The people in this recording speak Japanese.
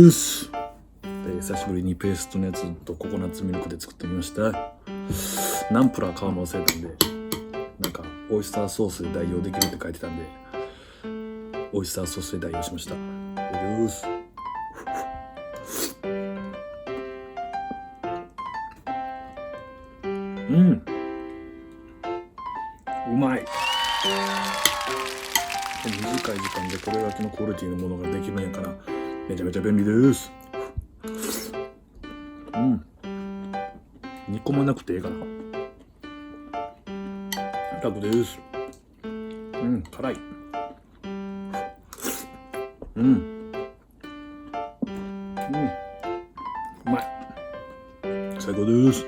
です。久しぶりにペーストのやつとココナッツミルクで作ってみました。ナンプラー買うの忘れたんで、なんかオイスターソースで代用できるって書いてたんで、オイスターソースで代用しました。です。うまい。短い時間でこれだけのクオリティのものができるんやからめちゃめちゃ便利です。煮込まなくていいかな。楽です。辛い。うまい。最高です。